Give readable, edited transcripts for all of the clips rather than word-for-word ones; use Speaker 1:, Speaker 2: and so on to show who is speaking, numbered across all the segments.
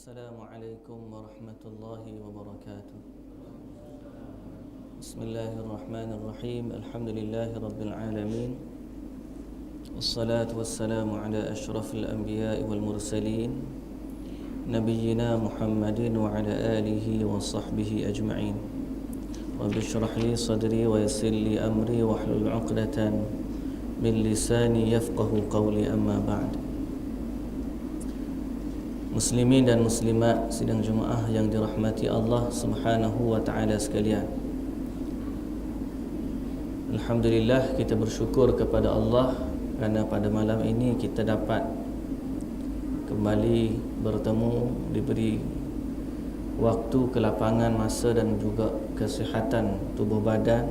Speaker 1: Assalamualaikum warahmatullahi wabarakatuh. Bismillahirrahmanirrahim. Alhamdulillahi rabbil alamin. Wassalatu wassalamu ala ashrafil anbiya'i wal mursalin nabiyyina Muhammadin wa ala alihi wa sahbihi ajma'in. Rabbi shrah li sadri wa yassir li amri wahlul 'uqdatan min lisani yafqahu qawli, amma ba'd. Muslimin dan muslimat sidang Jumaah yang dirahmati Allah Subhanahu wa taala sekalian. Alhamdulillah, kita bersyukur kepada Allah kerana pada malam ini kita dapat kembali bertemu, diberi waktu, kelapangan masa dan juga kesihatan tubuh badan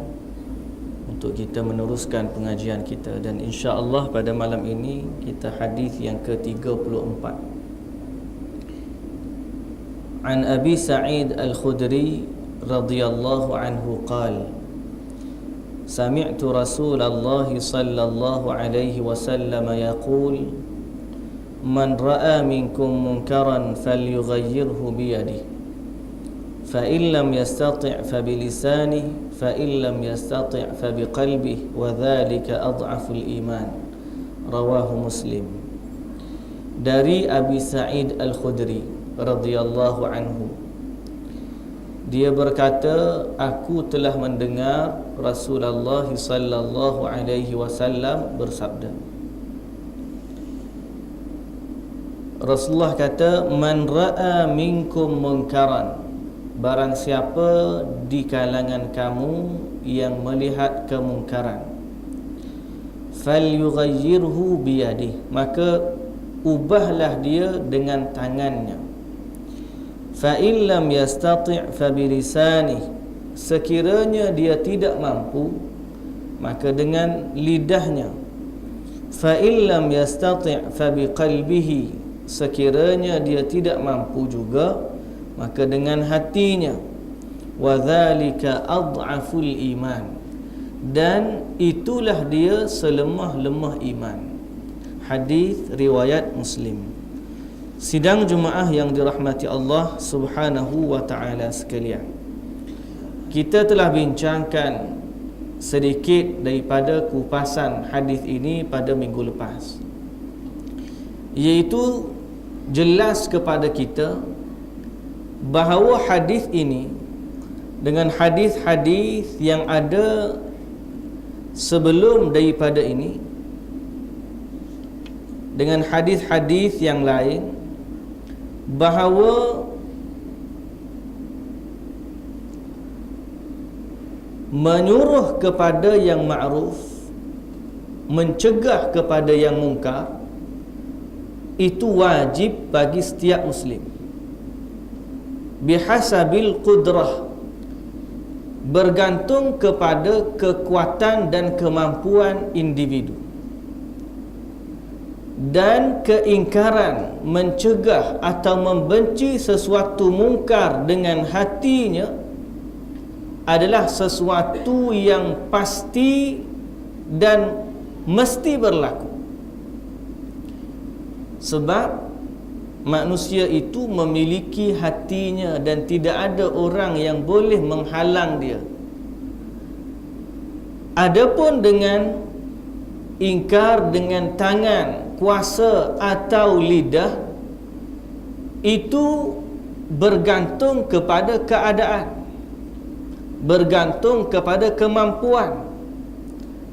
Speaker 1: untuk kita meneruskan pengajian kita. Dan insya-Allah pada malam ini kita hadis yang ke-34. An Abi Sa'id Al-Khudri radhiyallahu anhu qala Sami'tu Rasulullah sallallahu alaihi wasallam yaqul Man ra'a minkum munkaran falyughayyirhu biyadihi fa in lam yastati' fa bilisanihi fa in lam yastati' fa biqalbihi wa dhalika adhaful iman. Rawahu Muslim. Dari Abi Sa'id Al-Khudri radhiyallahu anhu, dia berkata, aku telah mendengar Rasulullah sallallahu alaihi wasallam bersabda. Rasulullah kata, man ra'a minkum munkaran, barang siapa di kalangan kamu yang melihat kemungkaran, falyughayyirhu biyadihi, maka ubahlah dia dengan tangannya. Fa in lam yastati' fa bilisanihi, sekiranya dia tidak mampu, maka dengan lidahnya. Fa in lam yastati' fa biqalbihi, sekiranya dia tidak mampu juga, maka dengan hatinya. Wa dzalika adhaful iman, dan itulah dia selemah-lemah iman. Hadis riwayat Muslim. Sidang Jumaah yang dirahmati Allah Subhanahu wa taala sekalian, kita telah bincangkan sedikit daripada kupasan hadis ini pada minggu lepas, iaitu jelas kepada kita bahawa hadis ini dengan hadis-hadis yang ada sebelum daripada ini, dengan hadis-hadis yang lain, bahawa menyuruh kepada yang ma'ruf, mencegah kepada yang mungkar, itu wajib bagi setiap muslim bihasabil qudrah, bergantung kepada kekuatan dan kemampuan individu. Dan keingkaran, mencegah atau membenci sesuatu mungkar dengan hatinya adalah sesuatu yang pasti dan mesti berlaku. Sebab manusia itu memiliki hatinya dan tidak ada orang yang boleh menghalang dia. Adapun dengan ingkar dengan tangan, kuasa atau lidah, itu bergantung kepada keadaan, bergantung kepada kemampuan.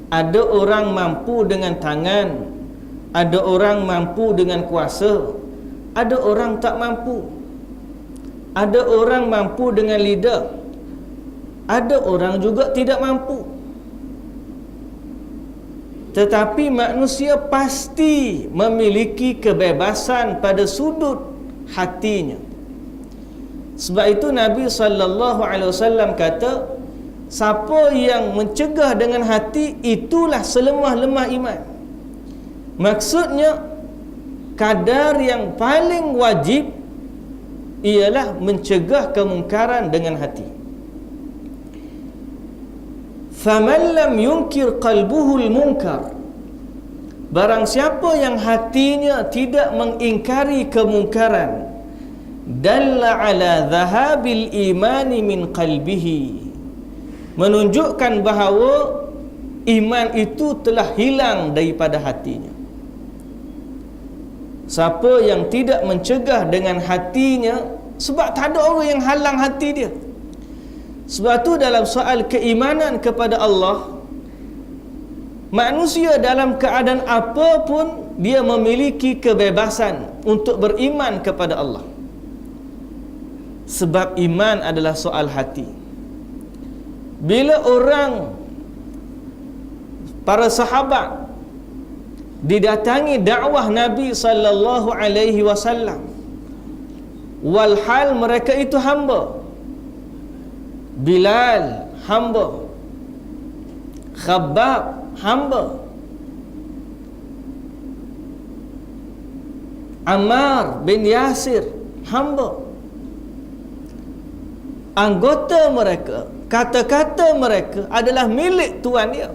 Speaker 1: Ada orang mampu dengan tangan, ada orang mampu dengan kuasa, ada orang tak mampu. Ada orang mampu dengan lidah, ada orang juga tidak mampu. Tetapi manusia pasti memiliki kebebasan pada sudut hatinya. Sebab itu Nabi SAW kata, siapa yang mencegah dengan hati, itulah selemah-lemah iman. Maksudnya, kadar yang paling wajib ialah mencegah kemungkaran dengan hati. Faman lam yunkir qalbuhul munkar, barang siapa yang hatinya tidak mengingkari kemungkaran dalla ala dhahabil imani min qalbihi, menunjukkan bahawa iman itu telah hilang daripada hatinya. Siapa yang tidak mencegah dengan hatinya, sebab tak ada orang yang halang hati dia. Sebab tu dalam soal keimanan kepada Allah, manusia dalam keadaan apa pun dia memiliki kebebasan untuk beriman kepada Allah. Sebab iman adalah soal hati. Bila orang, para sahabat didatangi dakwah Nabi sallallahu alaihi wasallam, walhal mereka itu hamba. Bilal hamba, Khabbab hamba, Ammar bin Yasir hamba. Anggota mereka, kata-kata mereka adalah milik tuan dia.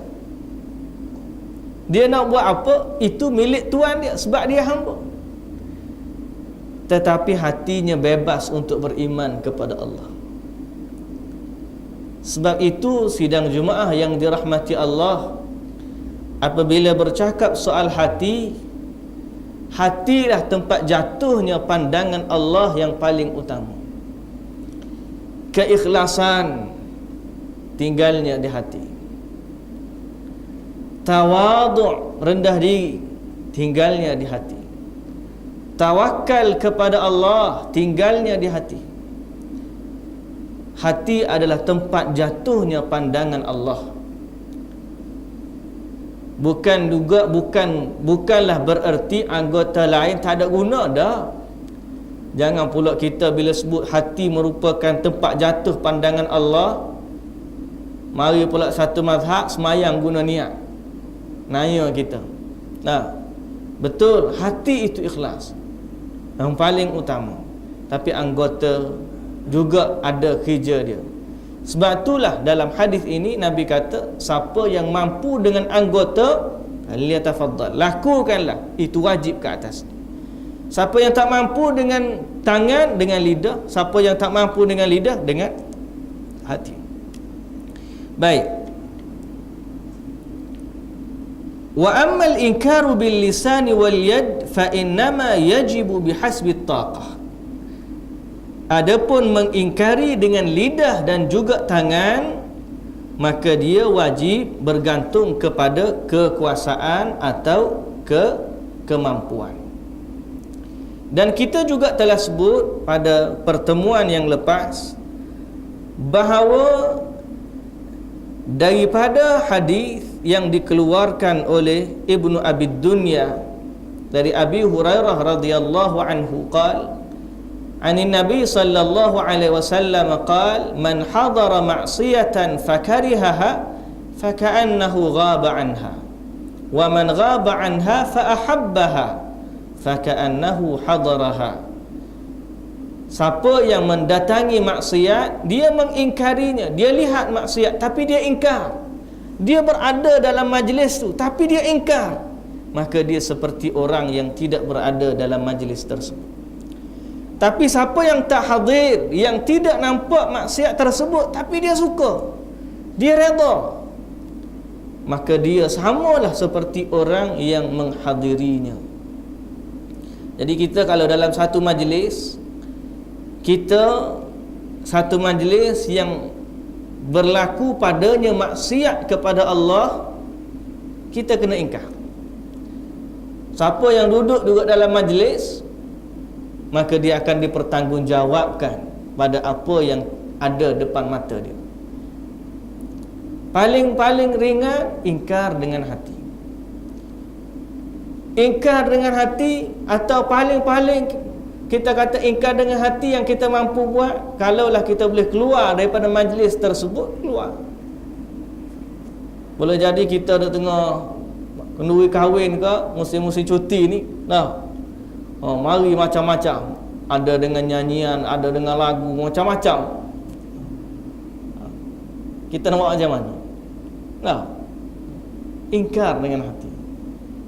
Speaker 1: Dia nak buat apa, itu milik tuan dia, sebab dia hamba. Tetapi hatinya bebas untuk beriman kepada Allah. Sebab itu sidang Jumaah yang dirahmati Allah, apabila bercakap soal hati, hatilah tempat jatuhnya pandangan Allah yang paling utama. Keikhlasan tinggalnya di hati. Tawadhu', rendah diri, tinggalnya di hati. Tawakal kepada Allah, tinggalnya di hati. Hati adalah tempat jatuhnya pandangan Allah. Bukanlah bererti anggota lain tak ada guna dah. Jangan pula kita bila sebut hati merupakan tempat jatuh pandangan Allah, mari pula satu mazhab semayang guna niat. Naya kita. Nah, betul, hati itu ikhlas yang paling utama. Tapi anggota juga ada kerja dia. Sebab itulah dalam hadis ini Nabi kata, siapa yang mampu dengan anggota, liyatafaddal, lakukanlah, itu wajib ke atas. Siapa yang tak mampu dengan tangan, dengan lidah. Siapa yang tak mampu dengan lidah, dengan hati. Baik. Wa ammal inkaru bil lisani wal yad fa innama yajibu bihasbi taqah. Adapun mengingkari dengan lidah dan juga tangan, maka dia wajib bergantung kepada kekuasaan atau kemampuan. Dan kita juga telah sebut pada pertemuan yang lepas bahawa daripada hadis yang dikeluarkan oleh Ibnu Abi Dunya dari Abi Hurairah radhiyallahu anhu qala anin Nabi sallallahu alaihi wasallam qala man hadara ma'siyatan fakarihaha faka'annahu ghaba anha wa man ghaba anha fa ahabbaha faka'annahu hadaraha. Siapa yang mendatangi maksiat, dia mengingkarinya. Dia lihat maksiat tapi dia ingkar. Dia berada dalam majlis tu tapi dia ingkar, maka dia seperti orang yang tidak berada dalam majlis tersebut. Tapi siapa yang tak hadir, yang tidak nampak maksiat tersebut tapi dia suka, dia redha, maka dia samalah seperti orang yang menghadirinya. Jadi kita kalau dalam satu majlis, satu majlis yang berlaku padanya maksiat kepada Allah, kita kena ingkar. Siapa yang duduk juga dalam majlis, maka dia akan dipertanggungjawabkan pada apa yang ada depan mata dia. Paling ringan, ingkar dengan hati. Ingkar dengan hati, atau paling kita kata ingkar dengan hati yang kita mampu buat, kalaulah kita boleh keluar daripada majlis tersebut, keluar. Boleh jadi kita dah tengah kenduri kahwin ke, musim-musim cuti ni, mari macam-macam. Ada dengan nyanyian, ada dengan lagu, macam-macam. Kita nak buat macam mana? Ingkar dengan hati.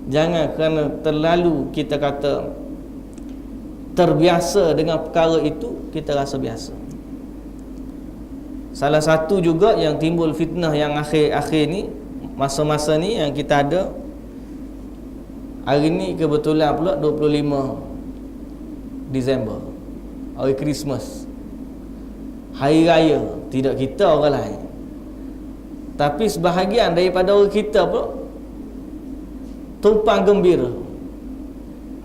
Speaker 1: Jangan kerana terlalu kita kata terbiasa dengan perkara itu, kita rasa biasa. Salah satu juga yang timbul fitnah yang akhir-akhir ni, masa-masa ni yang kita ada, hari ni kebetulan pula 25 Disember, hari Christmas, hari raya. Tidak kita, orang lain. Tapi sebahagian daripada orang kita pula tumpang gembira,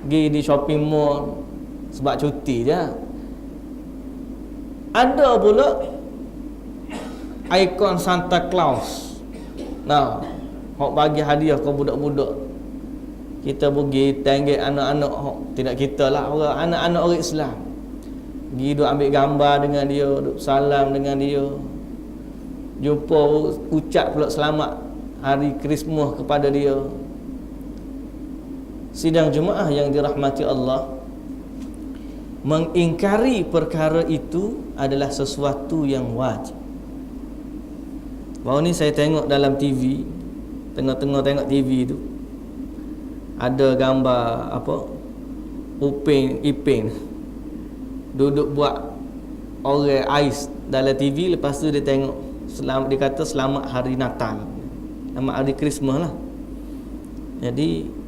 Speaker 1: pergi di shopping mall sebab cuti je. Ada pula ikon Santa Claus, nah, hok bagi hadiah ke budak-budak. Kita pergi tanggil anak-anak, tidak kita lah, orang anak-anak orang Islam, pergi duk ambil gambar dengan dia, duk salam dengan dia, jumpa, ucap pula selamat hari Krismas kepada dia. Sidang jemaah yang dirahmati Allah, mengingkari perkara itu adalah sesuatu yang wajib. Baru ni saya tengok dalam TV, tengah-tengah tengok TV tu, ada gambar apa, Ipin duduk buat orang ais dalam TV. Lepas tu dia tengok, dia kata selamat hari Natal, selamat hari Christmas lah. Jadi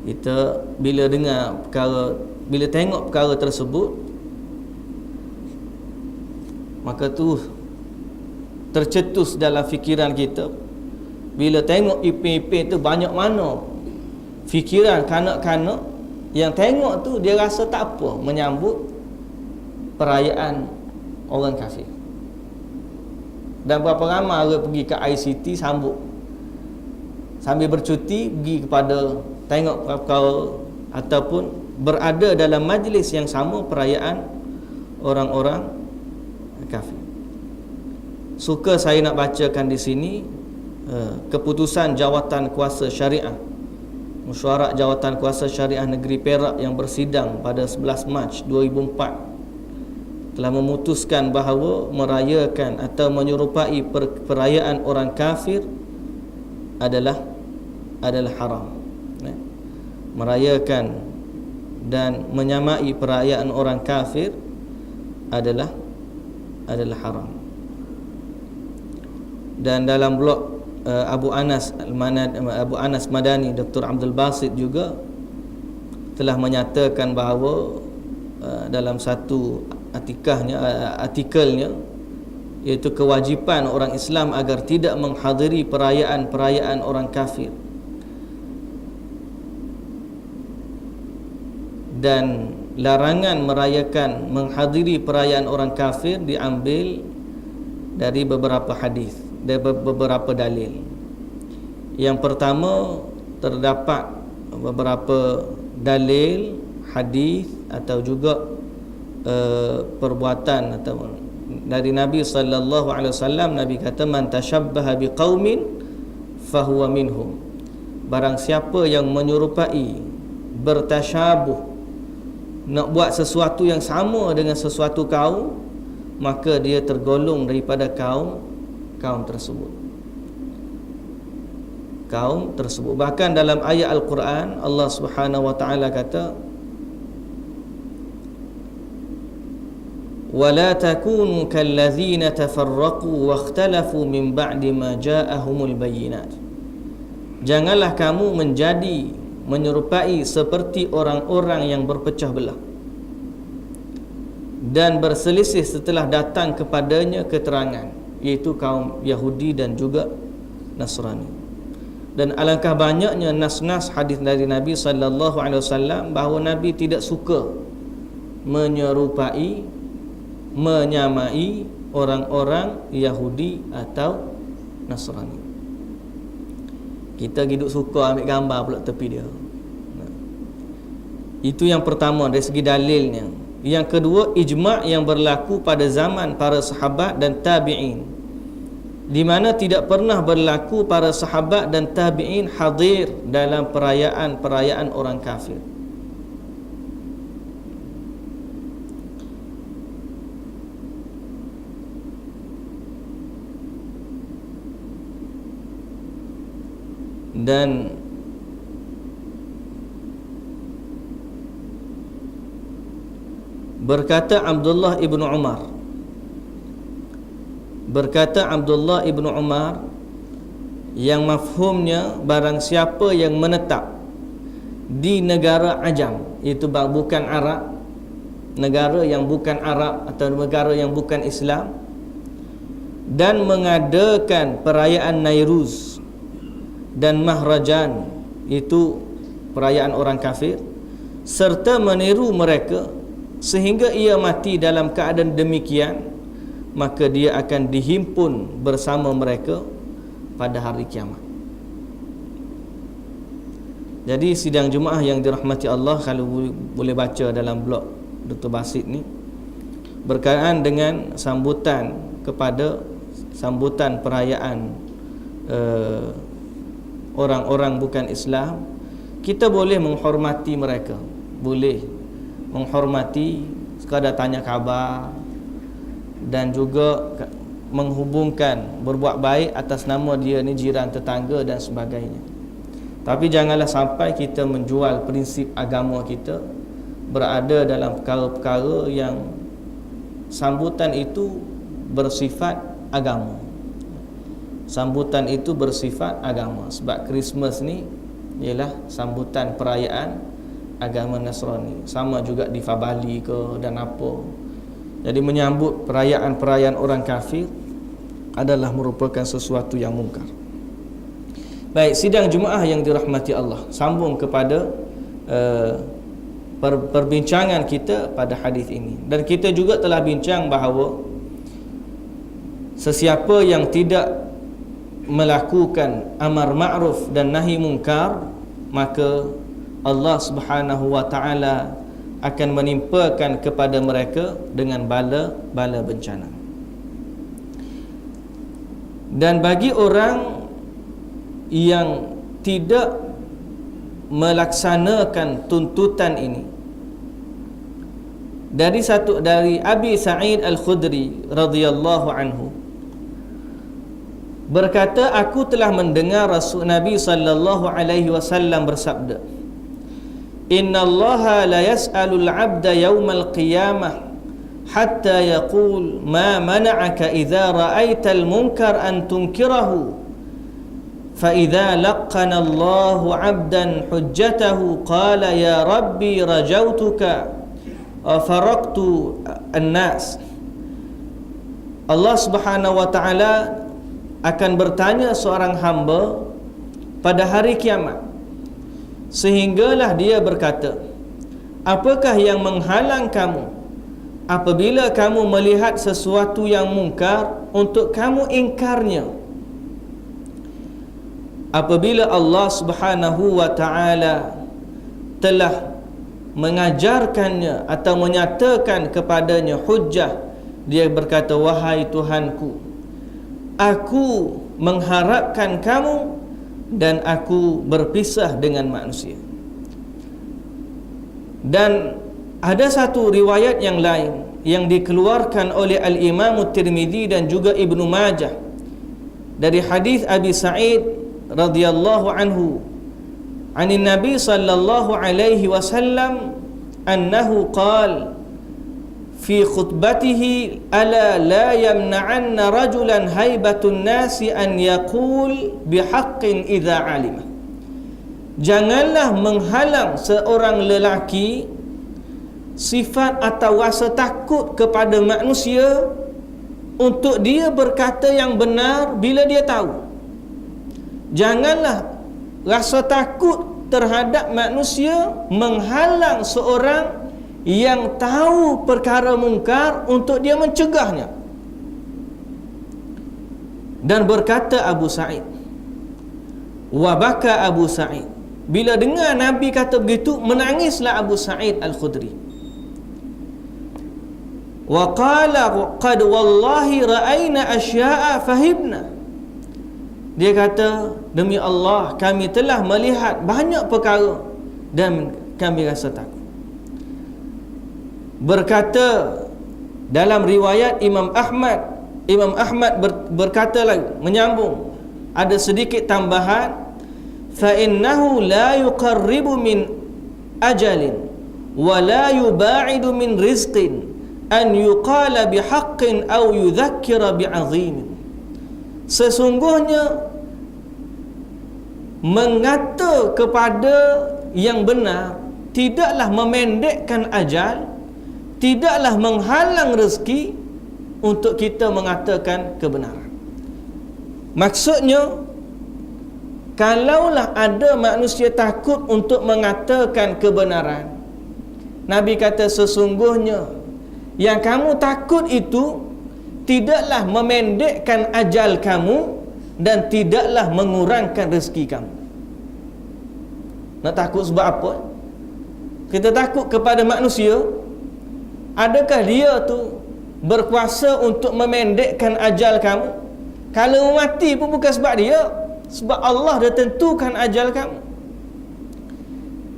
Speaker 1: kita bila dengar perkara, bila tengok perkara tersebut, maka tu tercetus dalam fikiran kita. Bila tengok ipin-ipin tu, banyak mana fikiran kanak-kanak yang tengok tu, dia rasa tak apa menyambut perayaan orang kafir. Dan berapa ramai orang pergi ke ICT sambut, sambil bercuti pergi kepada tengok perkara ataupun berada dalam majlis yang sama perayaan orang-orang kafir. Suka saya nak bacakan di sini keputusan Jawatan Kuasa Syariah, Mesyuarat Jawatan Kuasa Syariah Negeri Perak yang bersidang pada 11 Mac 2004 telah memutuskan bahawa merayakan atau menyerupai perayaan orang kafir adalah haram. Merayakan dan menyamai perayaan orang kafir adalah haram. Dan dalam blog Abu Anas Madani, Dr. Abdul Basit juga telah menyatakan bahawa dalam satu artikelnya, iaitu kewajipan orang Islam agar tidak menghadiri perayaan orang kafir, dan larangan menghadiri perayaan orang kafir diambil dari beberapa hadis, dari beberapa dalil. Yang pertama, terdapat beberapa dalil hadis atau juga perbuatan atau dari Nabi sallallahu alaihi wasallam. Nabi kata, man tashabbaha biqaumin fahuwa minhum. Barang siapa yang menyerupai, bertasyabuh, nak buat sesuatu yang sama dengan sesuatu kaum, maka dia tergolong daripada kaum tersebut. Bahkan dalam ayat Al-Quran, Allah Subhanahu wa taala kata, wala takunu kallazina tafarraqu wakhtalafu min ba'di ma ja'ahumul bayyinat. Janganlah kamu menyerupai seperti orang-orang yang berpecah belah dan berselisih setelah datang kepadanya keterangan, iaitu kaum Yahudi dan juga Nasrani. Dan alangkah banyaknya nas-nas hadis dari Nabi sallallahu alaihi wasallam bahawa Nabi tidak suka menyerupai, menyamai orang-orang Yahudi atau Nasrani. Kita hidup suka ambil gambar pula tepi dia. Itu yang pertama dari segi dalilnya. Yang kedua, ijma' yang berlaku pada zaman para sahabat dan tabi'in, di mana tidak pernah berlaku para sahabat dan tabi'in hadir dalam perayaan orang kafir. Dan Berkata Abdullah ibnu Umar, yang mafhumnya barang siapa yang menetap di negara ajam, itu bukan Arab, negara yang bukan Arab atau negara yang bukan Islam, dan mengadakan perayaan Nairuz dan Mahrajan, itu perayaan orang kafir, serta meniru mereka sehingga ia mati dalam keadaan demikian, maka dia akan dihimpun bersama mereka pada hari kiamat. Jadi sidang Jumaah yang dirahmati Allah, kalau boleh baca dalam blog Dr. Basit ni, berkaitan dengan sambutan perayaan orang-orang bukan Islam, kita boleh menghormati mereka, boleh menghormati, sekadar tanya khabar, dan juga menghubungkan berbuat baik atas nama dia ni jiran, tetangga dan sebagainya. Tapi janganlah sampai kita menjual prinsip agama kita, berada dalam perkara-perkara yang sambutan itu bersifat agama. Sambutan itu bersifat agama. Sebab Christmas ni ialah sambutan perayaan agama Nasrani. Sama juga di Fabali ke dan apa. Jadi menyambut perayaan-perayaan orang kafir adalah merupakan sesuatu yang mungkar. Baik, sidang Jumaah yang dirahmati Allah, sambung kepada perbincangan kita pada hadis ini. Dan kita juga telah bincang bahawa sesiapa yang tidak melakukan amar ma'ruf dan nahi mungkar, maka Allah Subhanahu wa ta'ala akan menimpakan kepada mereka dengan bala bencana. Dan bagi orang yang tidak melaksanakan tuntutan ini, dari Abi Sa'id Al-Khudri radhiyallahu anhu berkata, aku telah mendengar Rasul Nabi sallallahu alaihi wasallam bersabda, Inna Allah la yas'alul 'abda yawmal qiyamah hatta yaqul ma mana'aka idza ra'aital munkar an tunkirahu fa idza laqana Allahu 'abdan hujjatahu qala ya rabbi rajautuka wa faraqtu an-nas. Allah Subhanahu wa taala akan bertanya seorang hamba pada hari kiamat, sehinggalah dia berkata, apakah yang menghalang kamu apabila kamu melihat sesuatu yang mungkar untuk kamu ingkarnya? Apabila Allah Subhanahu wa ta'ala telah mengajarkannya atau menyatakan kepadanya hujjah, dia berkata, wahai Tuhanku, aku mengharapkan kamu dan aku berpisah dengan manusia. Dan ada satu riwayat yang lain yang dikeluarkan oleh Al-Imam Tirmidzi dan juga Ibnu Majah dari hadis Abi Sa'id radhiyallahu anhu anin Nabi sallallahu alaihi wasallam annahu qala fi khutbatihi ala la yamna'anna rajulan haibatun nasi an yaqul bihaqqin idza alima. Janganlah menghalang seorang lelaki sifat atau rasa takut kepada manusia untuk dia berkata yang benar bila dia tahu. Janganlah rasa takut terhadap manusia menghalang seorang yang tahu perkara mungkar untuk dia mencegahnya. Dan berkata Abu Sa'id, wa baka Abu Sa'id, bila dengar Nabi kata begitu, menangislah Abu Sa'id Al-Khudri. Wa qala qad wallahi ra'ayna asya'a fahibna. Dia kata, demi Allah, kami telah melihat banyak perkara dan kami rasa takut. Berkata dalam riwayat Imam Ahmad berkata lagi, menyambung, ada sedikit tambahan, fa innahu la yuqarribu min ajalin wa la yuba'idu min rizqin an yuqala bihaqqin aw yudhakkira bi'azim. Sesungguhnya mengata kepada yang benar tidaklah memendekkan ajal, tidaklah menghalang rezeki untuk kita mengatakan kebenaran. Maksudnya, kalaulah ada manusia takut untuk mengatakan kebenaran, Nabi kata sesungguhnya yang kamu takut itu tidaklah memendekkan ajal kamu dan tidaklah mengurangkan rezeki kamu. Nak takut sebab apa? Kita takut kepada manusia. Adakah dia tu berkuasa untuk memendekkan ajal kamu? Kalau mati pun bukan sebab dia, sebab Allah dah tentukan ajal kamu.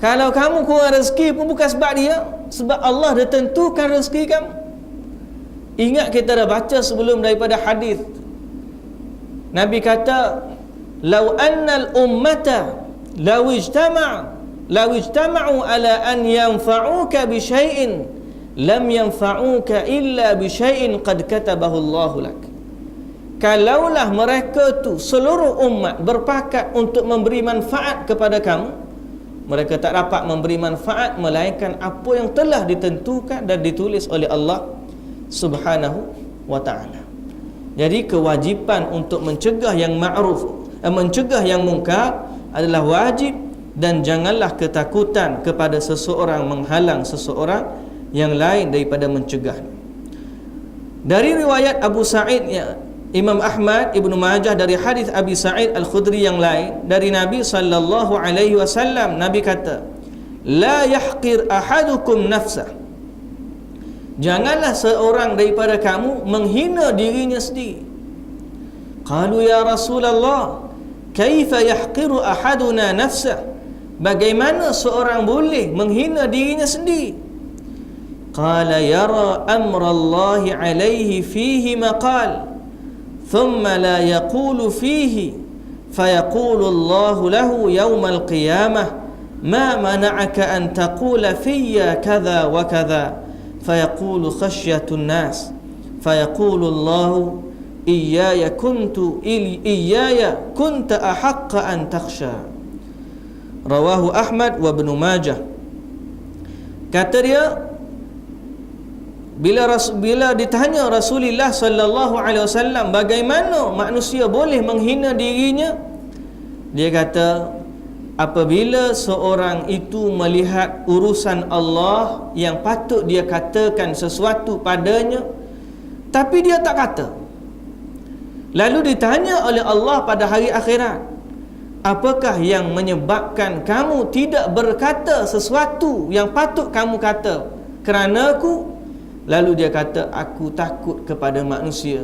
Speaker 1: Kalau kamu kurang rezeki pun bukan sebab dia, sebab Allah dah tentukan rezeki kamu. Ingat kita dah baca sebelum daripada hadis. Nabi kata, "Lau annal ummata law ijtama'u ala an yanfa'uka bi syai'in lam yanfa'uka illa bi syai'in qad katabahu Allahu lak." Kalaulah mereka tu seluruh umat berpakat untuk memberi manfaat kepada kamu, mereka tak dapat memberi manfaat melainkan apa yang telah ditentukan dan ditulis oleh Allah Subhanahu wa ta'ala. Jadi kewajipan untuk mencegah yang ma'ruf, mencegah yang mungkar adalah wajib, dan janganlah ketakutan kepada seseorang menghalang seseorang yang lain daripada mencegah. Dari riwayat Abu Sa'id, Imam Ahmad, Ibnu Majah, dari hadis Abi Sa'id Al-Khudri yang lain dari Nabi sallallahu alaihi wasallam, Nabi kata, "La yahqir ahadukum nafsah." Janganlah seorang daripada kamu menghina dirinya sendiri. Qalu ya Rasulullah, kaifa yahqiru ahaduna nafsah? Bagaimana seorang boleh menghina dirinya sendiri? Qala yara amrallahi alaihi fihi maqal thumma la yaqulu fihi fayaqulu Allahu lahu yawmal qiyamah ma mana'aka an taqula fiyya kadha wa kadha fayaqulu khashyatun nas fayaqulu Allahu iyaya kunta ahaqqa an takhsha. Rawahu Ahmad wa Ibnu Majah. Kata dia, bila ditanya Rasulullah sallallahu alaihi wasallam bagaimana manusia boleh menghina dirinya, dia kata, apabila seorang itu melihat urusan Allah yang patut dia katakan sesuatu padanya tapi dia tak kata, lalu ditanya oleh Allah pada hari akhirat, apakah yang menyebabkan kamu tidak berkata sesuatu yang patut kamu kata kerana aku? Lalu dia kata, aku takut kepada manusia.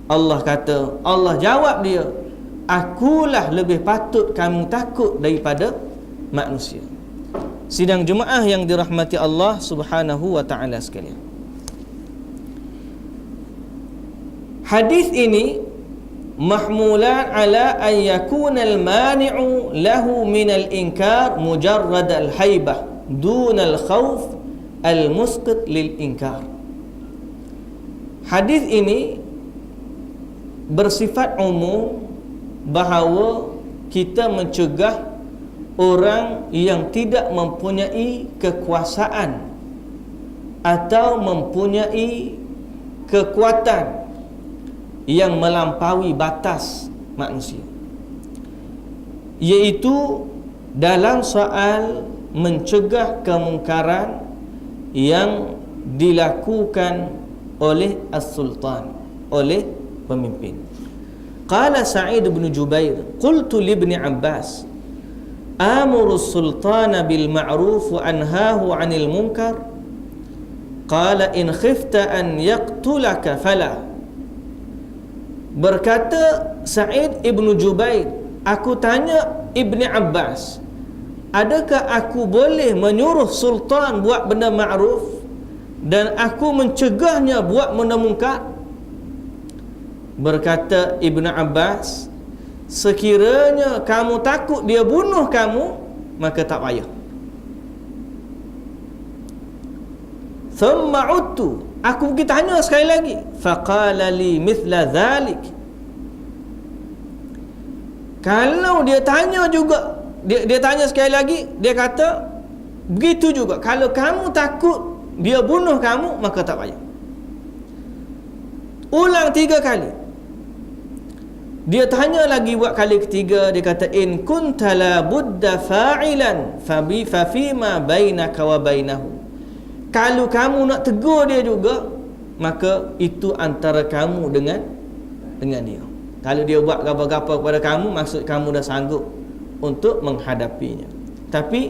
Speaker 1: Allah kata, Allah jawab dia, akulah lebih patut kamu takut daripada manusia. Sidang jemaah yang dirahmati Allah Subhanahu wa ta'ala sekalian, hadis ini mahmulan ala an yakuna al-mani'u lahu min al-inkar mujarrad al-haibah dun al-khawf al-musqit lil-inkar. Hadis ini bersifat umum bahawa kita mencegah orang yang tidak mempunyai kekuasaan atau mempunyai kekuatan yang melampaui batas manusia, iaitu dalam soal mencegah kemungkaran yang dilakukan oleh as-sultan, oleh pemimpin. Qala Sa'id bin Jubair, qultu li Ibn Abbas, amuru as-sultana bil ma'ruf wa anhahu 'anil munkar? Qala in khifta an yaqtulaka fala. Berkata Sa'id ibn Jubair, aku tanya Ibn Abbas, adakah aku boleh menyuruh sultan buat benda ma'ruf dan aku mencegahnya buat benda munkar? Berkata Ibn Abbas, sekiranya kamu takut dia bunuh kamu, maka tak payah. thumma udtu, aku pergi tanya sekali lagi, faqala li mithla dhalik. Kalau dia tanya juga, dia tanya sekali lagi, dia kata begitu juga. Kalau kamu takut dia bunuh kamu, maka tak payah. Ulang 3 kali. Dia tanya lagi buat kali ketiga, dia kata in kunta la budda fa'ilan fa fima bainaka wa bainahu. Kalau kamu nak tegur dia juga, maka itu antara kamu dengan dia. Kalau dia buat gapa-gapa kepada kamu, maksud kamu dah sanggup untuk menghadapinya. Tapi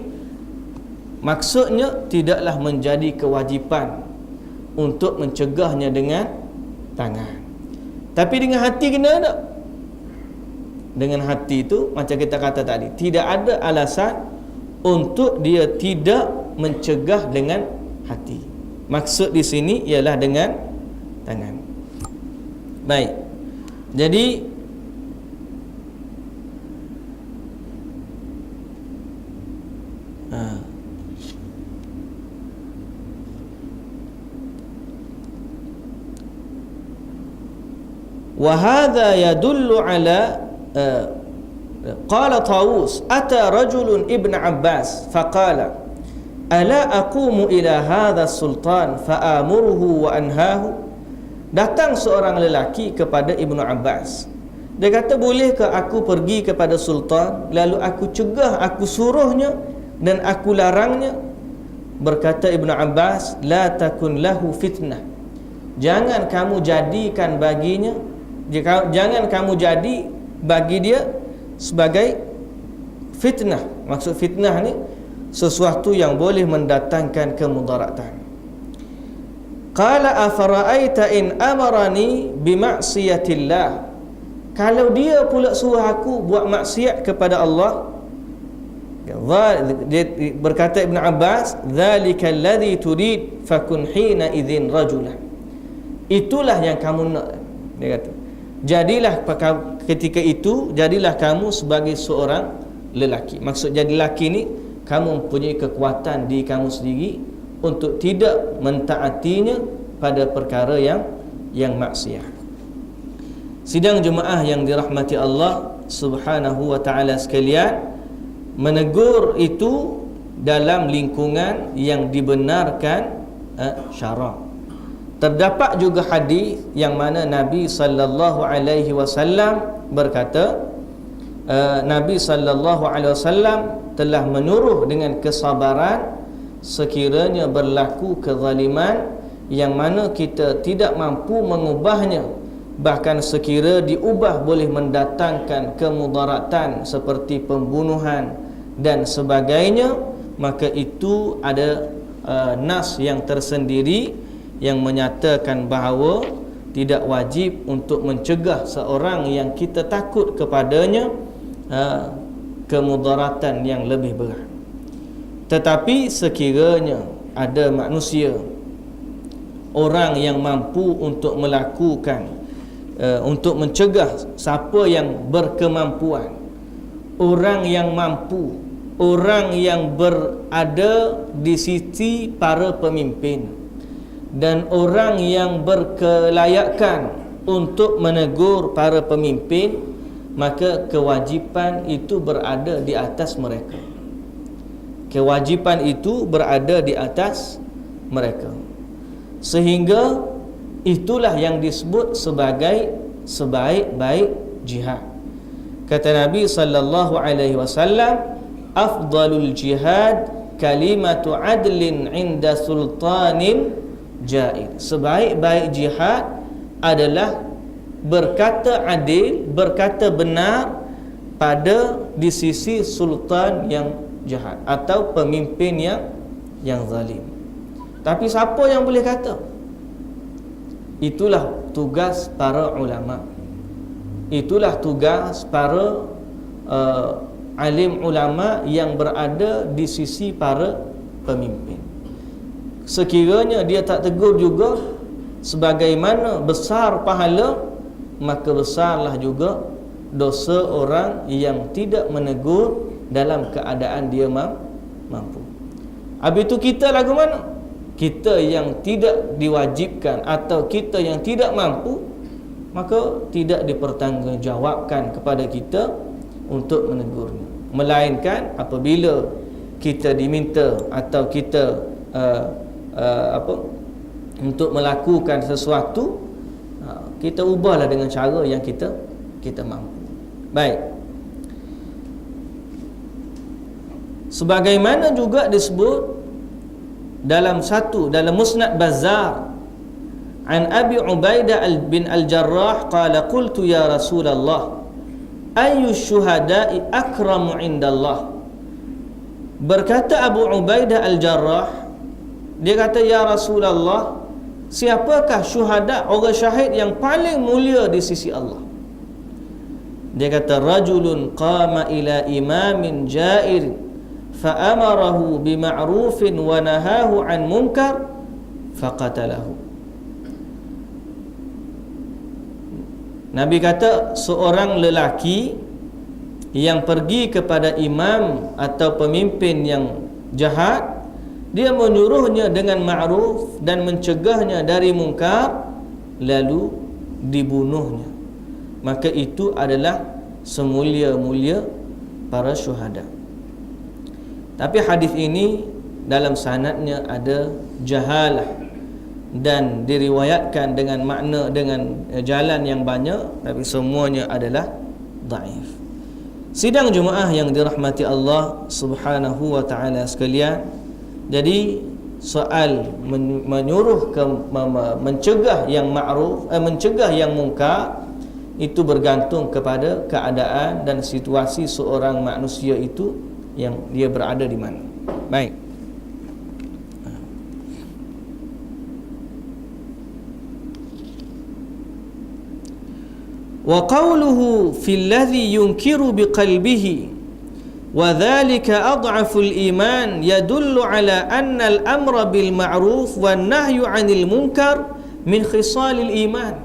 Speaker 1: maksudnya tidaklah menjadi kewajipan untuk mencegahnya dengan tangan. Tapi dengan hati kena tak? Dengan hati itu macam kita kata tadi, tidak ada alasan untuk dia tidak mencegah dengan hati. Maksud di sini ialah dengan tangan. Baik. Jadi wa hadha yadullu ala qala Tawus ata rajulun ibn Abbas faqala ala aqumu ila hadha sultan fa'amuruhu wa anhahu. Datang seorang lelaki kepada Ibnu Abbas, dia kata, bolehkah aku pergi kepada sultan lalu aku cegah, aku suruhnya dan aku larangnya? Berkata Ibnu Abbas, la takun lahu fitnah, jangan kamu jadikan baginya, jangan kamu jadi bagi dia sebagai fitnah. Maksud fitnah ni sesuatu yang boleh mendatangkan kemudaratan. Qala afara'aita in amarani bima'siyatillah, kalau dia pula suruh aku buat maksiat kepada Allah. Berkata Ibn Abbas, dzalika alladhi turid fakun hina idzin rajulan, itulah yang kamu nak. Dia kata, jadilah ketika itu, jadilah kamu sebagai seorang lelaki. Maksud jadi lelaki ni, kamu mempunyai kekuatan di kamu sendiri untuk tidak mentaatinya pada perkara yang maksiat. Sidang jemaah yang dirahmati Allah Subhanahu wa taala sekalian, menegur itu dalam lingkungan yang dibenarkan syarak. Terdapat juga hadis yang mana Nabi sallallahu alaihi wasallam berkata, Nabi sallallahu alaihi wasallam telah menyuruh dengan kesabaran sekiranya berlaku kezaliman yang mana kita tidak mampu mengubahnya, bahkan sekira diubah boleh mendatangkan kemudaratan seperti pembunuhan dan sebagainya, maka itu ada nas yang tersendiri yang menyatakan bahawa tidak wajib untuk mencegah seorang yang kita takut kepadanya kemudaratan yang lebih berat. Tetapi sekiranya ada manusia, orang yang mampu untuk melakukan untuk mencegah siapa yang berkemampuan, orang yang mampu, orang yang berada di sisi para pemimpin dan orang yang berkelayakan untuk menegur para pemimpin, maka kewajipan itu berada di atas mereka. Kewajipan itu berada di atas mereka. Sehingga itulah yang disebut sebagai sebaik-baik jihad. Kata Nabi sallallahu alaihi wasallam, afdalul jihad kalimatu adlin inda sultanin jair. Sebaik-baik jihad adalah berkata adil, berkata benar pada di sisi sultan yang jahat atau pemimpin yang zalim. Tapi siapa yang boleh kata? Itulah tugas para ulama. Itulah tugas para alim ulama yang berada di sisi para pemimpin. Sekiranya dia tak tegur juga, sebagaimana besar pahala, maka besarlah juga dosa orang yang tidak menegur dalam keadaan dia mampu. Habis itu kita lagu mana? kita yang tidak diwajibkan atau kita yang tidak mampu, maka tidak dipertanggungjawabkan kepada kita untuk menegurnya. Melainkan apabila kita diminta atau kita untuk melakukan sesuatu, kita ubahlah dengan cara yang kita mampu. Baik. Sebagaimana juga disebut dalam Musnad Bazzar an Abi Ubaidah bin Al-Jarrah qala qultu ya Rasulullah ayyu syuhada'i akramu indallah. Berkata Abu Ubaidah Al-Jarrah, dia kata, ya Rasulullah, siapakah syuhada, orang syahid yang paling mulia di sisi Allah? Dia kata, rajulun qama ila imamin jair fa'amarahu bima'rufin wa nahahu an munkar faqatalahu. Nabi kata, seorang lelaki yang pergi kepada imam atau pemimpin yang jahat, dia menyuruhnya dengan ma'ruf dan mencegahnya dari munkar, lalu dibunuhnya, maka itu adalah semulia-mulia para syuhada. Tapi hadis ini dalam sanadnya ada jahalah dan diriwayatkan dengan makna dengan jalan yang banyak, tapi semuanya adalah dhaif. Sidang jemaah yang dirahmati Allah Subhanahu wa taala sekalian, jadi soal menyuruh mencegah yang ma'ruf, mencegah yang munkar, itu bergantung kepada keadaan dan situasi seorang manusia itu yang dia berada di mana. Baik. Wa qawluhu fil ladzi yunkiru biqalbihi wa dhalika ad'aful iman yadullu ala anna al-amra bil ma'ruf wan nahyu 'anil munkar min khisalil iman.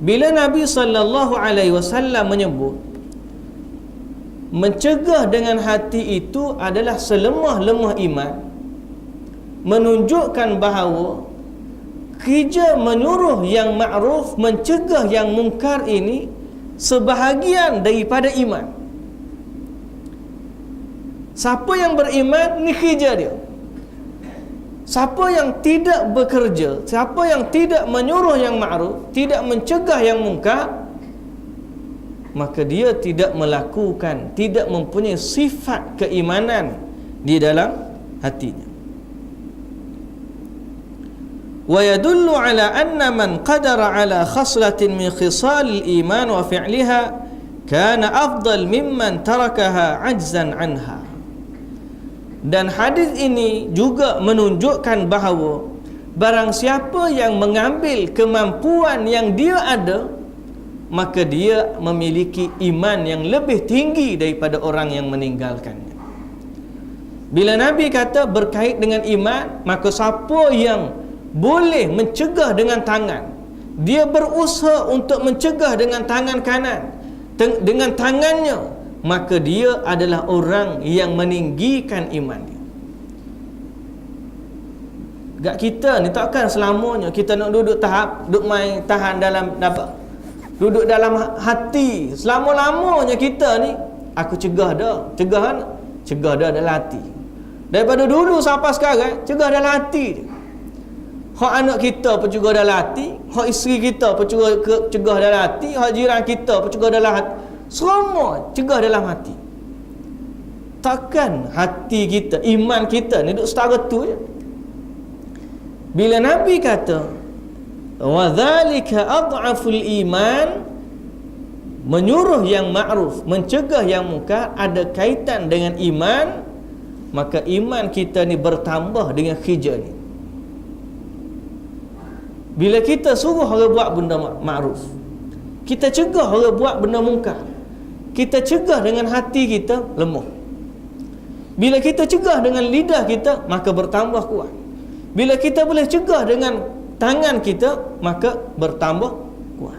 Speaker 1: Bila Nabi sallallahu alaihi wasallam menyebut mencegah dengan hati itu adalah selemah-lemah iman, menunjukkan bahawa kerja menyuruh yang ma'ruf, mencegah yang munkar ini sebahagian daripada iman. Siapa yang beriman, ni kerja dia. Siapa yang tidak bekerja, siapa yang tidak menyuruh yang ma'ruf, tidak mencegah yang munkar, maka dia tidak melakukan, tidak mempunyai sifat keimanan di dalam hatinya. Wa yadullu ala anna man qadara ala khaslatin min khisalil iman wa fi'liha kana afdal mimman tarakaha ajzan anha. Dan hadis ini juga menunjukkan bahawa barang siapa yang mengambil kemampuan yang dia ada, maka dia memiliki iman yang lebih tinggi daripada orang yang meninggalkannya. Bila Nabi kata berkait dengan iman, maka siapa yang boleh mencegah dengan tangan, dia berusaha untuk mencegah dengan tangan kanan, dengan tangannya, maka dia adalah orang yang meninggikan imannya. Gak kita ni takkan selamanya kita nak duduk main tahan dalam duduk dalam hati selama-lamanya. Kita ni, aku cegah dah dalam hati. Daripada dulu sampai sekarang, cegah dalam hati. Hak anak kita pun cegah dalam hati, hak isteri kita pun cegah dalam hati, hak jiran kita pun cegah dalam hati. Semua cegah dalam hati. Takkan hati kita, iman kita ni duduk setara tu je. Bila Nabi kata wa dzalika ad'aful iman, menyuruh yang ma'ruf, mencegah yang munkar ada kaitan dengan iman, maka iman kita ni bertambah dengan kerja ni. Bila kita suruh orang buat benda ma'ruf, kita cegah orang buat benda munkar, kita cegah dengan hati kita lemah. Bila kita cegah dengan lidah kita, maka bertambah kuat. Bila kita boleh cegah dengan tangan kita, maka bertambah kuat.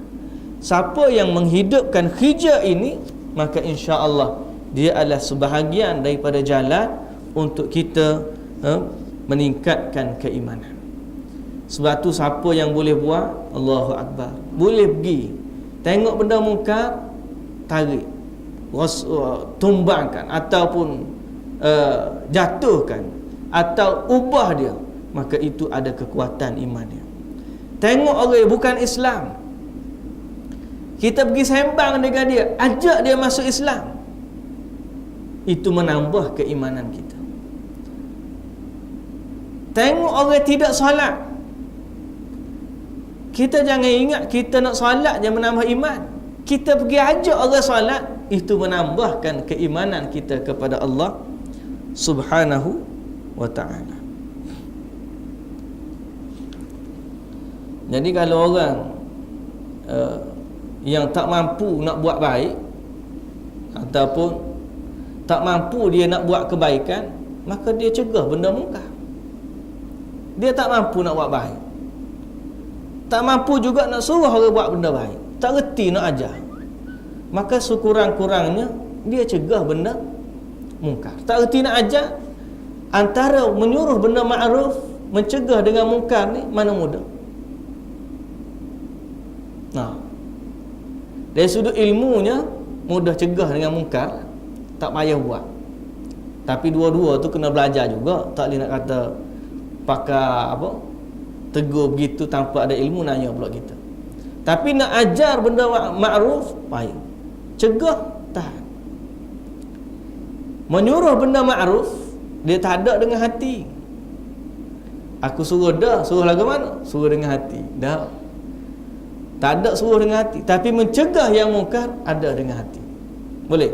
Speaker 1: Siapa yang menghidupkan hijab ini, maka insya-Allah dia adalah sebahagian daripada jalan untuk kita meningkatkan keimanan. Sebab tu siapa yang boleh buat, Allahu Akbar, boleh pergi tengok benda mungkar, tarik, tumbangkan ataupun jatuhkan atau ubah dia, maka itu ada kekuatan iman dia. Tengok orang bukan Islam, kita pergi sembang dengan dia, ajak dia masuk Islam, itu menambah keimanan kita. Tengok orang tidak solat, kita jangan ingat kita nak solat je menambah iman. Kita pergi ajak orang solat, itu menambahkan keimanan kita kepada Allah Subhanahu wa ta'ala. Jadi kalau orang yang tak mampu nak buat baik ataupun tak mampu dia nak buat kebaikan, maka dia cegah benda mungkar. Dia tak mampu nak buat baik, tak mampu juga nak suruh orang buat benda baik, tak reti nak ajar, maka sekurang-kurangnya dia cegah benda mungkar. Tak reti nak ajar, antara menyuruh benda ma'ruf, mencegah dengan mungkar ni mana mudah. Dari sudut ilmunya mudah cegah dengan mungkar, tak payah buat. Tapi dua-dua tu kena belajar juga. Tak boleh nak kata pakai tegur begitu tanpa ada ilmu, nanya pula kita. Tapi nak ajar benda ma'ruf, payah. Cegah, tahan. Menyuruh benda ma'ruf, dia tak ada dengan hati. Aku suruh dah, suruh lagu mana? Suruh dengan hati. Dah. Tak ada suruh dengan hati. Tapi mencegah yang mungkar ada dengan hati. Boleh.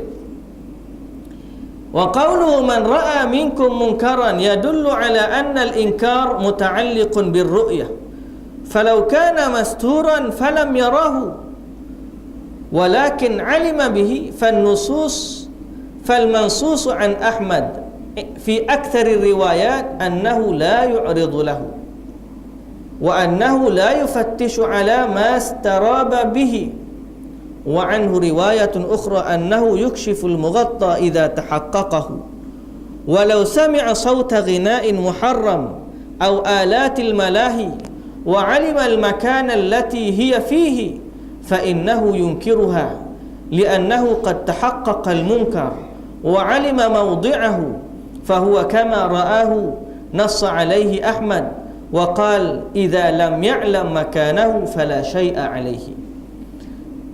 Speaker 1: Wa qawluhu man ra'a minkum munkaran yadullu ala anna al-inkar muta'alliqun bir-ru'yah. Falau kana masturan falam yarahu walakin 'alima bihi fan-nusus fal-mansus 'an Ahmad fi aktsari riwayat annahu la yu'ridu lahu wa annahu la yufattishu ala ma istaraba bihi wa anhu riwayatun ukhra annahu yukshifu al-mughatta idza tahaqqaqahu walau sami'a sawta ghina'in muharram aw alatil malahi wa 'alima al-makana allati hiya fihi fa innahu yunkiruha li'annahu qad tahaqqaqa al-munkar wa 'alima mawdi'ahu fa huwa kama ra'ahu nassa 'alayhi Ahmad wa qala idza lam ya'lam makanahu fala syai'a 'alayhi.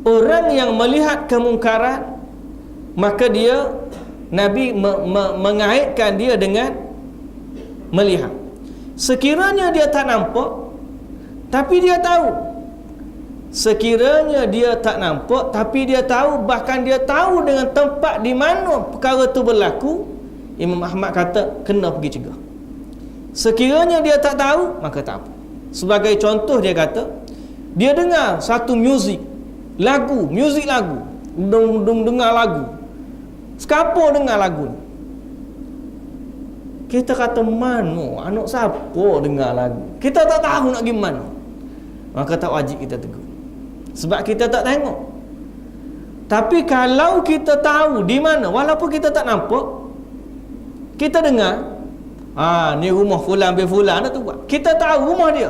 Speaker 1: Orang yang melihat kemungkaran, maka dia, Nabi mengaitkan dia dengan melihat. Sekiranya dia tak nampak, tapi dia tahu. Sekiranya dia tak nampak, tapi dia tahu, bahkan dia tahu dengan tempat di mana perkara itu berlaku, Imam Ahmad kata kena pergi cegah. Sekiranya dia tak tahu, maka tak apa. Sebagai contoh, dia kata dia dengar satu muzik lagu, dengar lagu, sekapur dengar lagu ni. Kita kata mana anak siapa dengar lagu, kita tak tahu nak pergi mana, maka tak wajib kita tegur, sebab kita tak tengok. Tapi kalau kita tahu di mana, walaupun kita tak nampak, kita dengar, ni rumah fulan bin fulan tu buat, kita tahu rumah dia,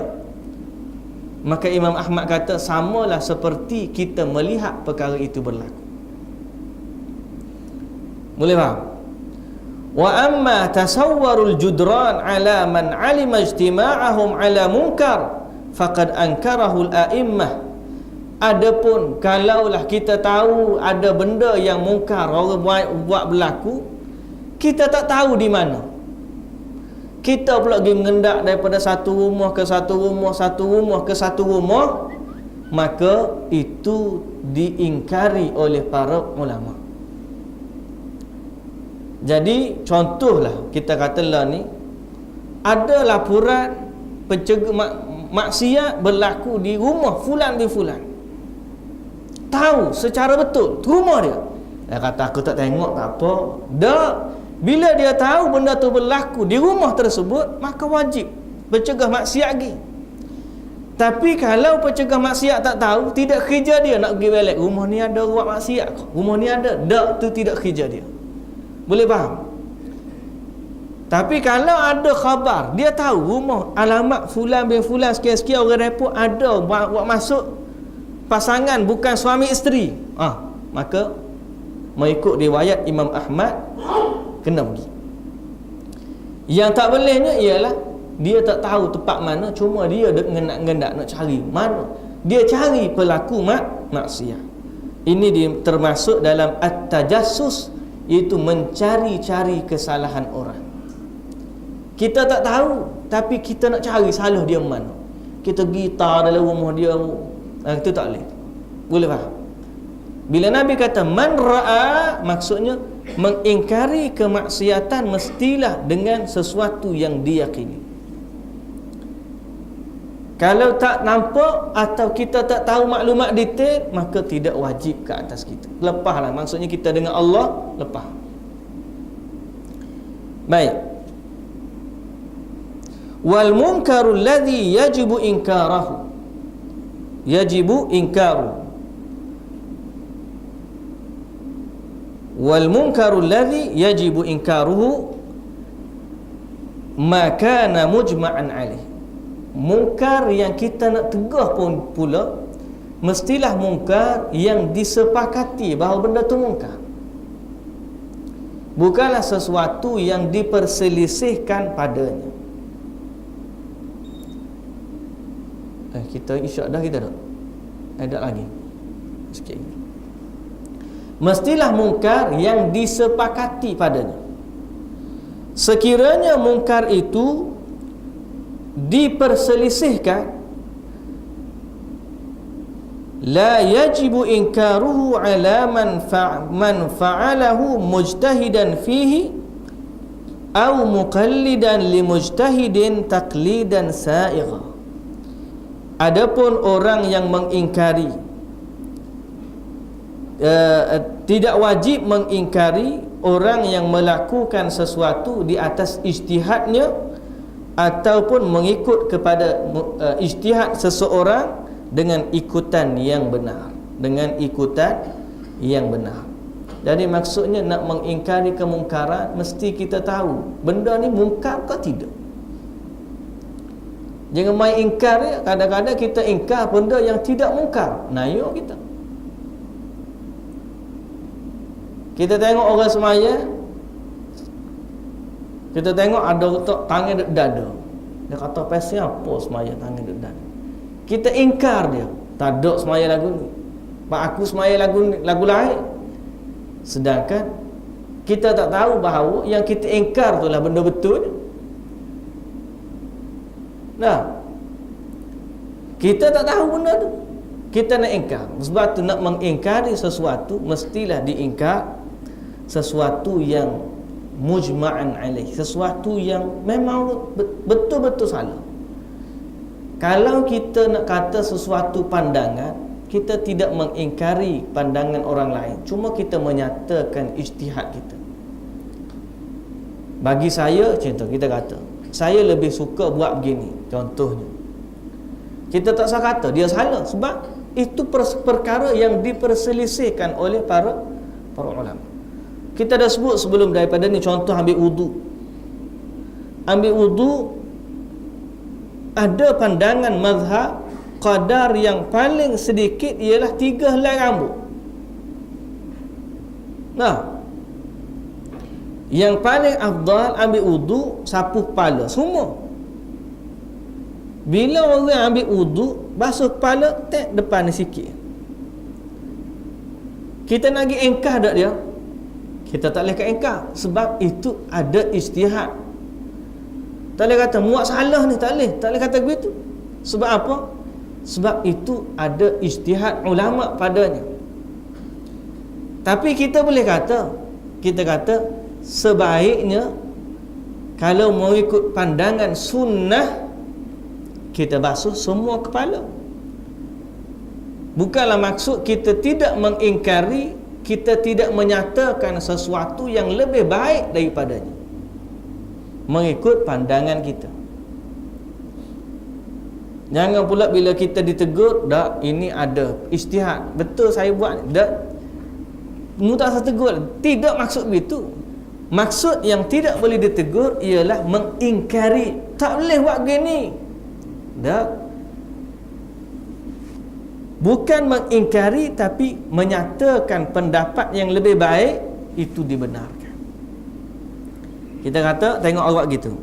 Speaker 1: maka Imam Ahmad kata samalah seperti kita melihat perkara itu berlaku. Boleh faham? Wa amma tasawwarul judran ala man alima ijtima'ahum ala munkar faqad ankarahu al-a'immah. Adapun kalaulah kita tahu ada benda yang mungkar orang buat berlaku, kita tak tahu di mana, kita pula pergi mengendak daripada satu rumah ke satu rumah, satu rumah ke satu rumah, maka itu diingkari oleh para ulama. Jadi contohlah, kita katalah ni ada laporan maksiat berlaku di rumah fulan bin fulan, tahu secara betul rumah dia. Dia kata aku tak tengok, tak apa. Dah, bila dia tahu benda tu berlaku di rumah tersebut, maka wajib pencegah maksiat lagi. Tapi kalau pencegah maksiat tak tahu, tidak kerja dia nak pergi balik, rumah ni ada buat maksiat, rumah ni ada, tak, tu tidak kerja dia. Boleh faham?
Speaker 2: Tapi kalau ada khabar, dia tahu rumah alamat fulan bin fulan sekian-sekian orang repot ada buat masuk pasangan bukan suami isteri, maka mengikut riwayat Imam Ahmad kena pergi. Yang tak bolehnya ialah dia tak tahu tempat mana, cuma dia gendak nak cari mana. Dia cari pelaku maksiat. Ini termasuk dalam at-tajassus, iaitu mencari-cari kesalahan orang. Kita tak tahu, tapi kita nak cari salah dia mana. Kita gitar dalam rumah dia, itu tak boleh. Boleh faham? Bila Nabi kata man ra'a, maksudnya mengingkari kemaksiatan mestilah dengan sesuatu yang diyakini. Kalau tak nampak atau kita tak tahu maklumat detail, maka tidak wajib ke atas kita. Lepaslah, maksudnya kita dengan Allah lepas. Baik. Wal munkaru alladhi yajibu inkarahu, yajibu inkaru. Wal munkaru alladhi yajibu inkaruhu ma kana mujma'an alaih. Mungkar yang kita nak tegah pun pula mestilah mungkar yang disepakati bahawa benda tu mungkar, bukanlah sesuatu yang diperselisihkan padanya. Kita isyak dah, kita tak? Ada lagi sikit. Mestilah mungkar yang disepakati padanya. Sekiranya mungkar itu diperselisihkan, la yajibu inkaruhu ala man fa'alahu mujtahidan fihi aw muqallidan li mujtahidin taqlidan sa'igha. Adapun orang yang mengingkari, tidak wajib mengingkari orang yang melakukan sesuatu di atas ijtihadnya ataupun mengikut kepada ijtihad seseorang dengan ikutan yang benar, dengan ikutan yang benar. Jadi maksudnya nak mengingkari kemungkaran, mesti kita tahu benda ni mungkar ke tidak. Jangan main ingkar ya. Kadang-kadang kita ingkar benda yang tidak mungkar, nayo kita. Kita tengok orang semaya, kita tengok ada letak tangan dekat dada. Dia kata pasal apa semaya tangan dekat dada. Kita ingkar dia. Tak ada semaya lagu ni. Pak aku semaya lagu lain. Sedangkan kita tak tahu bahawa yang kita ingkar itulah benda betul. Nah, kita tak tahu benda tu, kita nak ingkar. Sebab tu nak mengingkari sesuatu, mestilah diingkar sesuatu yang mujma'an alaih, sesuatu yang memang betul-betul salah. Kalau kita nak kata sesuatu pandangan, kita tidak mengingkari pandangan orang lain, cuma kita menyatakan ijtihad kita. Bagi saya, contoh kita kata, saya lebih suka buat begini, contohnya. Kita tak usah kata dia salah, sebab itu perkara yang diperselisihkan oleh para ulama. Kita dah sebut sebelum daripada ni, contoh ambil wudu. Ambil wudu, ada pandangan mazhab qadar yang paling sedikit ialah 3 helai rambut. Nah, yang paling afdal ambil wudu sapu kepala semua. Bila orang ambil wudu, basuh kepala, depan ni sikit. Kita nak pergi engkah tak dia? Kita tak boleh engkah, sebab itu ada ijtihad. Tak boleh kata muat salah ni, tak boleh kata begitu. Sebab apa? Sebab itu ada ijtihad ulama padanya. Tapi kita boleh kata, sebaiknya kalau mau ikut pandangan sunnah, kita basuh semua kepala. Bukanlah maksud kita tidak mengingkari, kita tidak menyatakan sesuatu yang lebih baik daripadanya, mengikut pandangan kita. Jangan pula bila kita ditegur, dah ini ada ijtihad, betul saya buat, dah mu tak usah tegur. Tidak maksud begitu. Maksud yang tidak boleh ditegur ialah mengingkari. Tak boleh buat gini. Tak. Bukan mengingkari, tapi menyatakan pendapat yang lebih baik itu dibenarkan. Kita kata tengok awak gitu.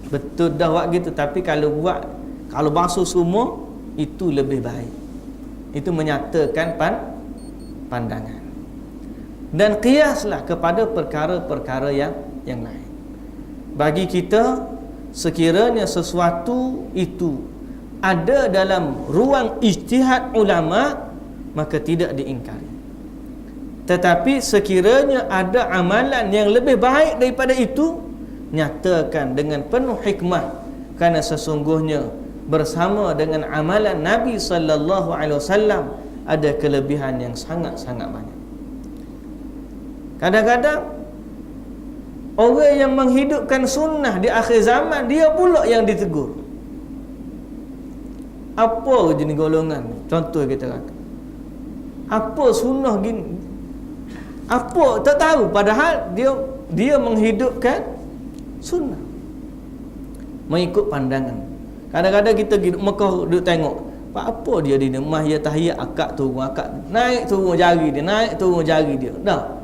Speaker 2: Betul dah buat gitu, tapi kalau basuh semua itu lebih baik. Itu menyatakan pandangan. Dan qiyaslah kepada perkara-perkara yang lain. Bagi kita, sekiranya sesuatu itu ada dalam ruang ijtihad ulama, maka tidak diingkari. Tetapi sekiranya ada amalan yang lebih baik daripada itu, nyatakan dengan penuh hikmah, kerana sesungguhnya bersama dengan amalan Nabi sallallahu alaihi wasallam ada kelebihan yang sangat-sangat banyak. Kadang-kadang orang yang menghidupkan sunnah di akhir zaman, dia pula yang ditegur. Apa jenis golongan ni? Contoh kita kata, apa sunnah gini? Apa tak tahu, padahal dia menghidupkan sunnah mengikut pandangan. Kadang-kadang kita pergi Mekah duduk tengok, apa dia di rumah ya tahiyat akak turun, akak naik turun jari dia, naik turun jari dia. Dah.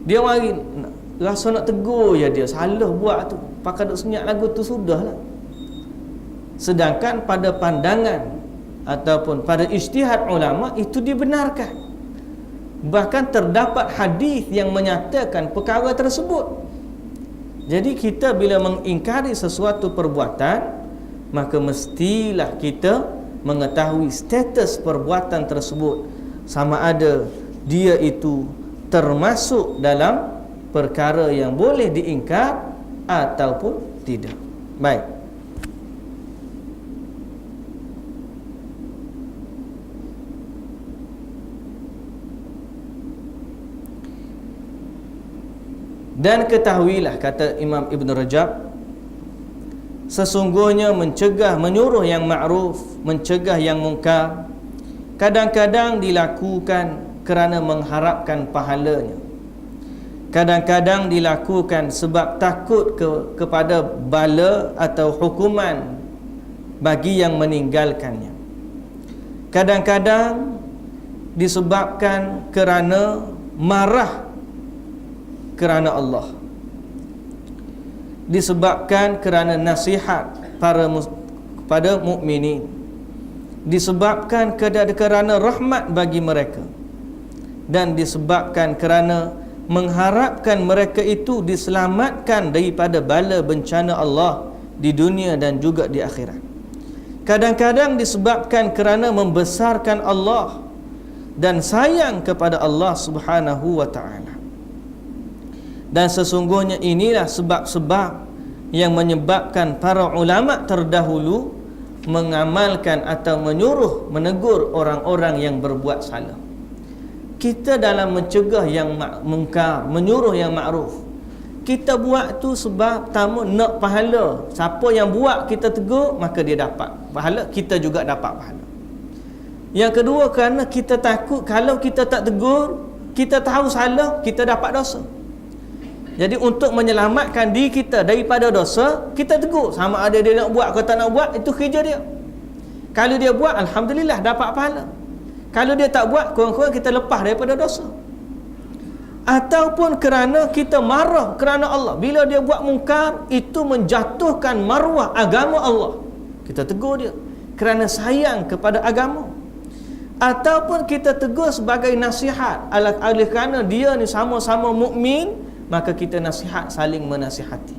Speaker 2: Dia mari rasa nak tegur je dia, salah buat tu. Pakai duk senyap lagu tu sudahlah. Sedangkan pada pandangan ataupun pada ijtihad ulama itu dibenarkan. Bahkan terdapat hadis yang menyatakan perkara tersebut. Jadi kita bila mengingkari sesuatu perbuatan, maka mestilah kita mengetahui status perbuatan tersebut, sama ada dia itu termasuk dalam perkara yang boleh diingkar ataupun tidak. Baik. Dan ketahuilah, kata Imam Ibn Rajab, sesungguhnya menyuruh yang ma'ruf, mencegah yang mungkar, kadang-kadang dilakukan kerana mengharapkan pahalanya. Kadang-kadang dilakukan sebab takut kepada bala atau hukuman bagi yang meninggalkannya. Kadang-kadang disebabkan kerana marah kerana Allah, disebabkan kerana nasihat kepada mukminin, disebabkan kerana rahmat bagi mereka, dan disebabkan kerana mengharapkan mereka itu diselamatkan daripada bala bencana Allah di dunia dan juga di akhirat. Kadang-kadang disebabkan kerana membesarkan Allah dan sayang kepada Allah Subhanahu wa ta'ala. Dan sesungguhnya inilah sebab-sebab yang menyebabkan para ulama terdahulu mengamalkan atau menegur orang-orang yang berbuat salah. Kita dalam mencegah yang mungkar, menyuruh yang makruf, kita buat tu sebab pertama nak pahala. Siapa yang buat kita tegur, maka dia dapat pahala, kita juga dapat pahala. Yang kedua, kerana kita takut kalau kita tak tegur, kita tahu salah, kita dapat dosa. Jadi untuk menyelamatkan diri kita daripada dosa, kita tegur. Sama ada dia nak buat atau tak nak buat, itu kerja dia. Kalau dia buat, alhamdulillah dapat pahala. Kalau dia tak buat, kurang-kurang kita lepas daripada dosa. Ataupun kerana kita marah kerana Allah, bila dia buat mungkar, itu menjatuhkan maruah agama Allah, kita tegur dia kerana sayang kepada agama. Ataupun kita tegur sebagai nasihat, oleh kerana dia ni sama-sama mukmin, maka kita nasihat, saling menasihati.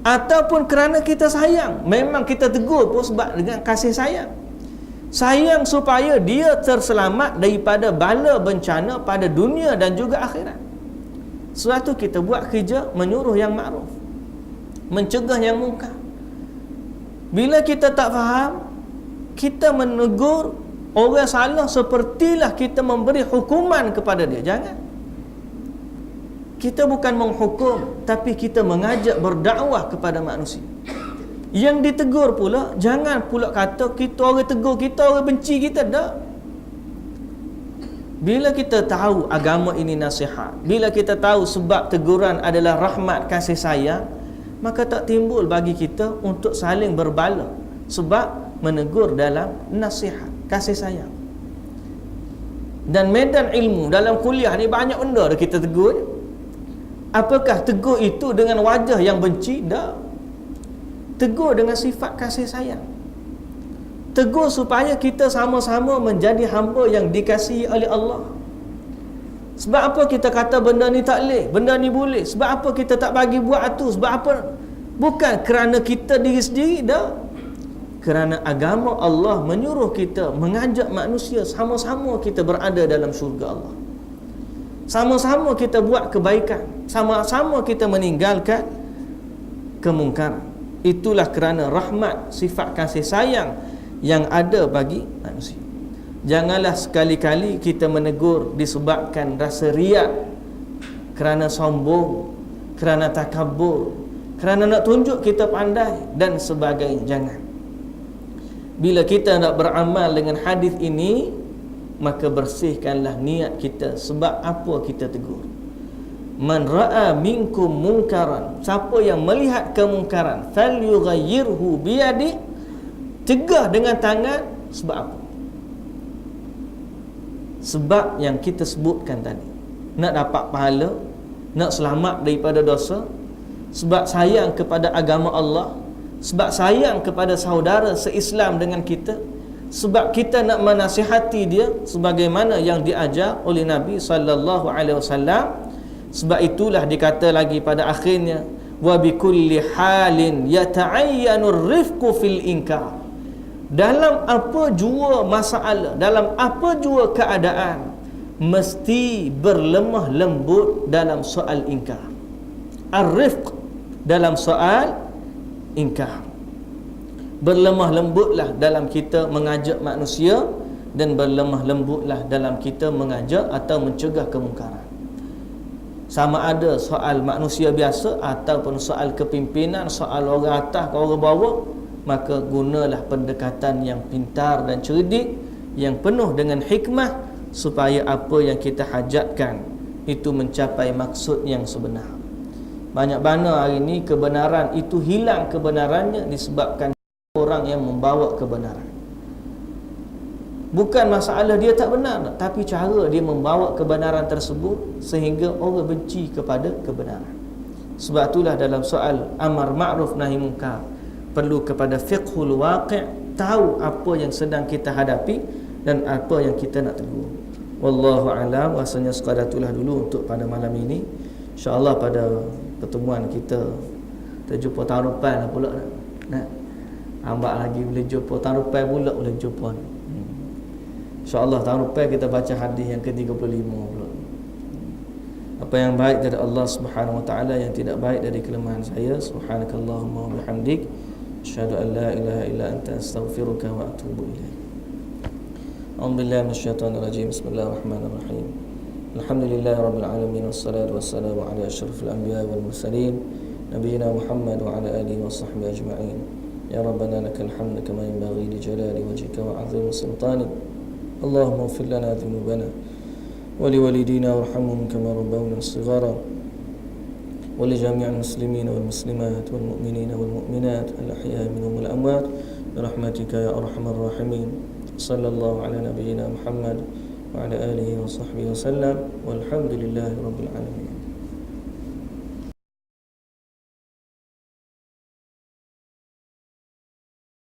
Speaker 2: Ataupun kerana kita sayang, memang kita tegur pun sebab dengan kasih sayang. Sayang supaya dia terselamat daripada bala bencana pada dunia dan juga akhirat. Suatu kita buat kerja menyuruh yang makruf, mencegah yang mungkar. Bila kita tak faham, kita menegur orang salah sepertilah kita memberi hukuman kepada dia. Jangan. Kita bukan menghukum, tapi kita mengajak berdakwah kepada manusia. Yang ditegur pula, jangan pula kata kita orang tegur kita, orang benci kita. Tak. Bila kita tahu agama ini nasihat, bila kita tahu sebab teguran adalah rahmat kasih sayang, maka tak timbul bagi kita untuk saling berbala sebab menegur dalam nasihat kasih sayang. Dan medan ilmu dalam kuliah ni banyak benda dah kita tegur. Apakah tegur itu dengan wajah yang benci? Tak. Tegur dengan sifat kasih sayang. Tegur supaya kita sama-sama menjadi hamba yang dikasihi oleh Allah. Sebab apa kita kata benda ni tak boleh, benda ni boleh? Sebab apa kita tak bagi buat tu? Sebab apa? Bukan kerana kita diri sendiri, dah. Kerana agama Allah menyuruh kita, mengajak manusia sama-sama kita berada dalam syurga Allah. Sama-sama kita buat kebaikan, sama-sama kita meninggalkan kemungkaran. Itulah kerana rahmat, sifat kasih sayang yang ada bagi manusia. Janganlah sekali-kali kita menegur disebabkan rasa riak, kerana sombong, kerana takabur, kerana nak tunjuk kita pandai dan sebagainya. Jangan. Bila kita nak beramal dengan hadis ini, maka bersihkanlah niat kita. Sebab apa kita tegur? Man ra'a minkum munkaran, siapa yang melihat kemungkaran, falyughayyirhu biyadi, cegah dengan tangan. Sebab apa? Sebab yang kita sebutkan tadi, nak dapat pahala, nak selamat daripada dosa, sebab sayang kepada agama Allah, sebab sayang kepada saudara seislam dengan kita, sebab kita nak menasihati dia sebagaimana yang diajar oleh Nabi sallallahu alaihi wasallam. Sebab itulah dikata lagi pada akhirnya, wa bikulli halin yata'ayyanu ar-rifqu fil inkar. Dalam apa jua masalah, dalam apa jua keadaan, mesti berlemah lembut dalam soal ingkar. Ar-rifq dalam soal ingkar. Berlemah lembutlah dalam kita mengajak manusia, dan berlemah lembutlah dalam kita mengajak atau mencegah kemungkaran. Sama ada soal manusia biasa ataupun soal kepimpinan, soal orang atas ke orang bawah, maka gunalah pendekatan yang pintar dan cerdik, yang penuh dengan hikmah, supaya apa yang kita hajatkan itu mencapai maksud yang sebenar. Banyak mana hari ini kebenaran itu hilang kebenarannya disebabkan orang yang membawa kebenaran. Bukan masalah dia tak benar, tapi cara dia membawa kebenaran tersebut sehingga orang benci kepada kebenaran. Sebab itulah dalam soal amar ma'ruf nahi munkar perlu kepada fiqhul waqi', tahu apa yang sedang kita hadapi dan apa yang kita nak tegur. Wallahu a'lam. Rasanya sekadar itulah dulu untuk pada malam ini. InsyaAllah pada pertemuan kita jumpa tahun depan lah pula. Nah, hamba lagi boleh jumpa tahun depan pula boleh jumpa. InsyaAllah tahun depan kita baca hadis yang ke-35 pula. Apa yang baik dari Allah Subhanahu wa taala, yang tidak baik dari kelemahan saya. Subhanakallahumma wa bihamdik, asyhadu an la ilaha illa anta, astaghfiruka wa atubu ilaik. A'udzubillahi minasyaitonir rajim. Bismillahirrahmanirrahim. Alhamdulillahirabbil alamin, wassalatu wassalamu ala asyrafil anbiya'i wal mursalin, nabiyina Muhammad wa ala alihi wa sahbihi ajma'in. Ya rabbana lakal hamdu kama yanbaghi li jalali wajhika wa 'azimi sultanik. Allahumma ighfir lana dhunubana wa liwalidina warhamhum kama rabbawna shighara, wa li jami'il muslimina wal muslimat wal mu'minina wal mu'minat al ahya'i minhum wal amwat bi rahmatika ya arhamar rahimin. Sallallahu ala nabiyyina Muhammad wa ala alihi wa sahbihi wa sallam, walhamdulillahi rabbil alamin.